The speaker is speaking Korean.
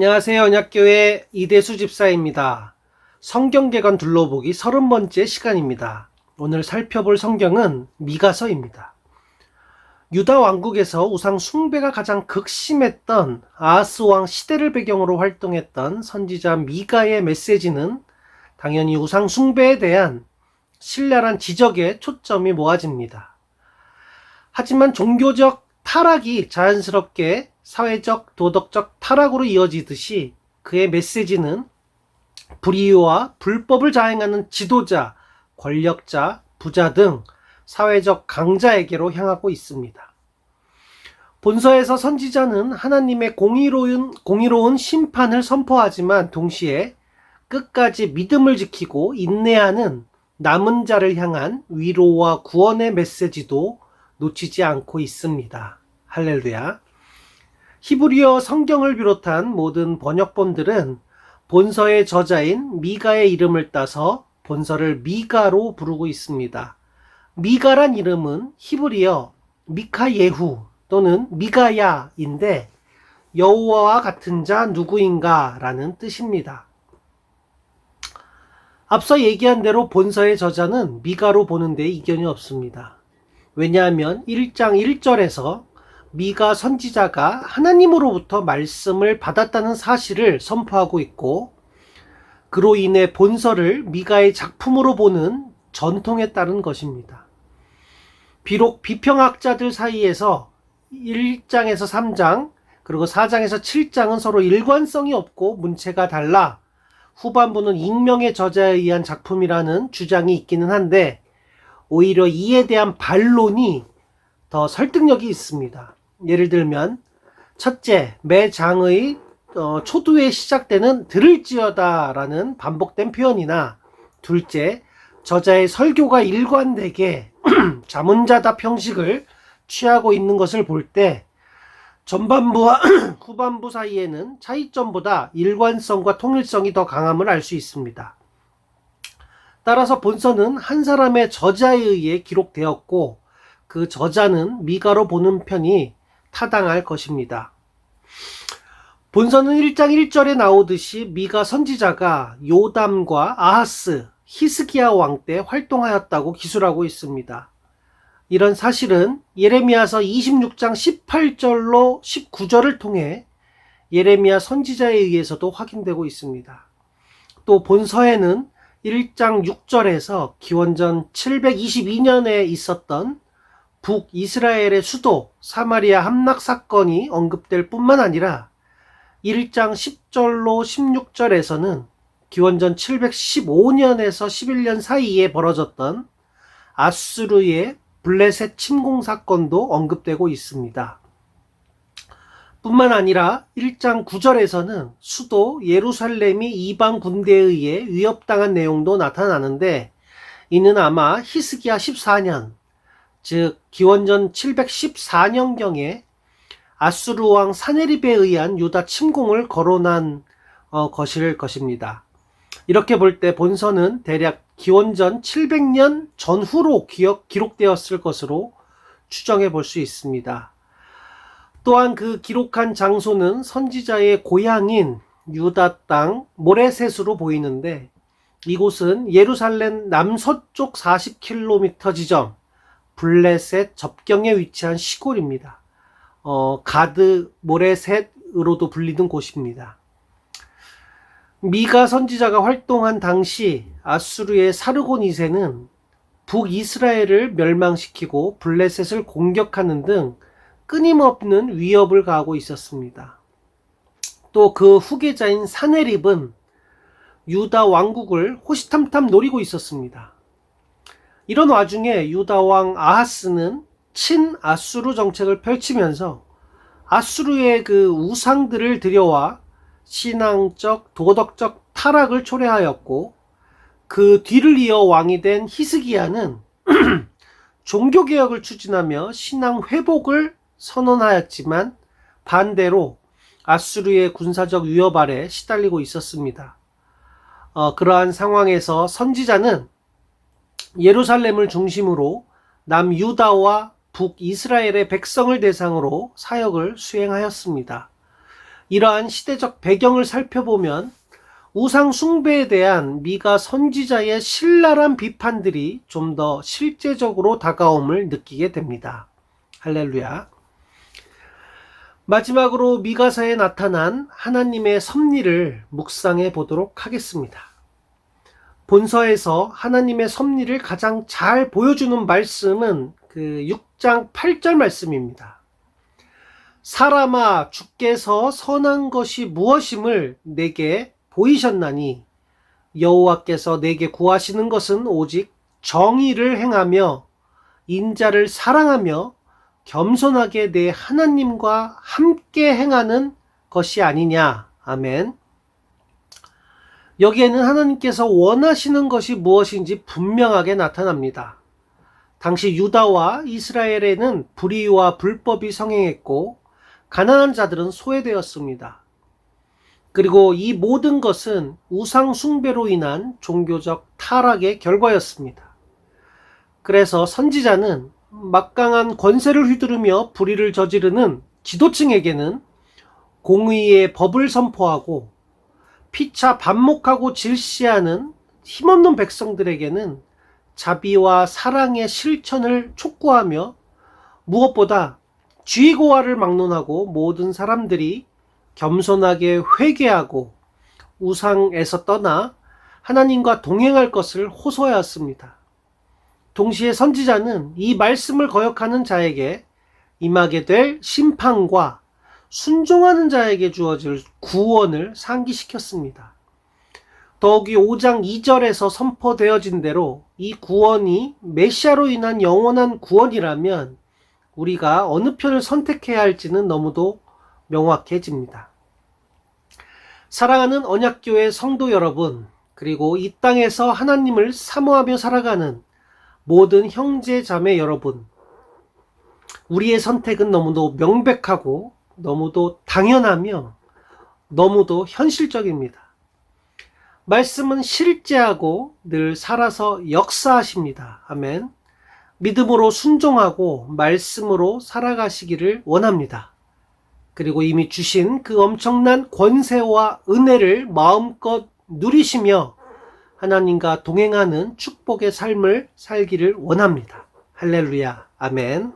안녕하세요. 언약교회 이대수 집사입니다. 성경개관 둘러보기 30번째 시간입니다. 오늘 살펴볼 성경은 미가서입니다. 유다 왕국에서 우상 숭배가 가장 극심했던 아하스 왕 시대를 배경으로 활동했던 선지자 미가의 메시지는 당연히 우상 숭배에 대한 신랄한 지적에 초점이 모아집니다. 하지만 종교적 타락이 자연스럽게 사회적, 도덕적 타락으로 이어지듯이 그의 메시지는 불의와 불법을 자행하는 지도자, 권력자, 부자 등 사회적 강자에게로 향하고 있습니다. 본서에서 선지자는 하나님의 공의로운 심판을 선포하지만 동시에 끝까지 믿음을 지키고 인내하는 남은 자를 향한 위로와 구원의 메시지도 놓치지 않고 있습니다. 할렐루야. 히브리어 성경을 비롯한 모든 번역본들은 본서의 저자인 미가의 이름을 따서 본서를 미가로 부르고 있습니다. 미가란 이름은 히브리어 미카예후 또는 미가야인데 여호와와 같은 자 누구인가 라는 뜻입니다. 앞서 얘기한 대로 본서의 저자는 미가로 보는 데 이견이 없습니다. 왜냐하면 1장 1절에서 미가 선지자가 하나님으로부터 말씀을 받았다는 사실을 선포하고 있고, 그로 인해 본서를 미가의 작품으로 보는 전통에 따른 것입니다. 비록 비평학자들 사이에서 1장에서 3장 그리고 4장에서 7장은 서로 일관성이 없고 문체가 달라 후반부는 익명의 저자에 의한 작품이라는 주장이 있기는 한데, 오히려 이에 대한 반론이 더 설득력이 있습니다. 예를 들면 첫째, 매 장의 초두에 시작되는 들을지어다 라는 반복된 표현이나, 둘째, 저자의 설교가 일관되게 자문자답 형식을 취하고 있는 것을 볼 때 전반부와 후반부 사이에는 차이점보다 일관성과 통일성이 더 강함을 알 수 있습니다. 따라서 본서는 한 사람의 저자에 의해 기록되었고, 그 저자는 미가로 보는 편이 타당할 것입니다. 본서는 1장 1절에 나오듯이 미가 선지자가 요담과 아하스, 히스기야 왕 때 활동하였다고 기술하고 있습니다. 이런 사실은 예레미야서 26장 18절로 19절을 통해 예레미야 선지자에 의해서도 확인되고 있습니다. 또 본서에는 1장 6절에서 기원전 722년에 있었던 북이스라엘의 수도 사마리아 함락 사건이 언급될 뿐만 아니라 1장 10절로 16절에서는 기원전 715년에서 11년 사이에 벌어졌던 아수르의 블레셋 침공 사건도 언급되고 있습니다. 뿐만 아니라 1장 9절에서는 수도 예루살렘이 이방 군대에 의해 위협당한 내용도 나타나는데, 이는 아마 히스기야 14년, 즉 기원전 714년경에 아수르 왕 사네립에 의한 유다 침공을 거론한 것일 것입니다. 이렇게 볼 때 본서는 대략 기원전 700년 전후로 기록되었을 것으로 추정해 볼 수 있습니다. 또한 그 기록한 장소는 선지자의 고향인 유다 땅 모레셋으로 보이는데, 이곳은 예루살렘 남서쪽 40km 지점 블레셋 접경에 위치한 시골입니다. 가드 모레셋으로도 불리는 곳입니다. 미가 선지자가 활동한 당시 아수르의 사르곤 2세는 북이스라엘을 멸망시키고 블레셋을 공격하는 등 끊임없는 위협을 가하고 있었습니다. 또 그 후계자인 사네립은 유다 왕국을 호시탐탐 노리고 있었습니다. 이런 와중에 유다 왕 아하스는 친아수르 정책을 펼치면서 아수르의 그 우상들을 들여와 신앙적, 도덕적 타락을 초래하였고, 그 뒤를 이어 왕이 된 히스기야는 종교개혁을 추진하며 신앙 회복을 선언하였지만 반대로 아수르의 군사적 위협 아래 시달리고 있었습니다. 그러한 상황에서 선지자는 예루살렘을 중심으로 남유다와 북이스라엘의 백성을 대상으로 사역을 수행하였습니다. 이러한 시대적 배경을 살펴보면 우상 숭배에 대한 미가 선지자의 신랄한 비판들이 좀 더 실제적으로 다가옴을 느끼게 됩니다. 할렐루야. 마지막으로 미가서에 나타난 하나님의 섭리를 묵상해 보도록 하겠습니다. 본서에서 하나님의 섭리를 가장 잘 보여주는 말씀은 그 6장 8절 말씀입니다. 사람아, 주께서 선한 것이 무엇임을 내게 보이셨나니 여호와께서 내게 구하시는 것은 오직 정의를 행하며 인자를 사랑하며 겸손하게 내 하나님과 함께 행하는 것이 아니냐. 아멘. 여기에는 하나님께서 원하시는 것이 무엇인지 분명하게 나타납니다. 당시 유다와 이스라엘에는 불의와 불법이 성행했고 가난한 자들은 소외되었습니다. 그리고 이 모든 것은 우상 숭배로 인한 종교적 타락의 결과였습니다. 그래서 선지자는 막강한 권세를 휘두르며 불의를 저지르는 지도층에게는 공의의 법을 선포하고 피차 반목하고 질시하는 힘없는 백성들에게는 자비와 사랑의 실천을 촉구하며 무엇보다 쥐고와를 막론하고 모든 사람들이 겸손하게 회개하고 우상에서 떠나 하나님과 동행할 것을 호소하였습니다. 동시에 선지자는 이 말씀을 거역하는 자에게 임하게 될 심판과 순종하는 자에게 주어질 구원을 상기시켰습니다. 더욱이 5장 2절에서 선포되어진 대로 이 구원이 메시아로 인한 영원한 구원이라면 우리가 어느 편을 선택해야 할지는 너무도 명확해집니다. 사랑하는 언약교회 성도 여러분, 그리고 이 땅에서 하나님을 사모하며 살아가는 모든 형제 자매 여러분, 우리의 선택은 너무도 명백하고 너무도 당연하며 너무도 현실적입니다. 말씀은 실제하고 늘 살아서 역사하십니다. 아멘. 믿음으로 순종하고 말씀으로 살아가시기를 원합니다. 그리고 이미 주신 그 엄청난 권세와 은혜를 마음껏 누리시며 하나님과 동행하는 축복의 삶을 살기를 원합니다. 할렐루야. 아멘.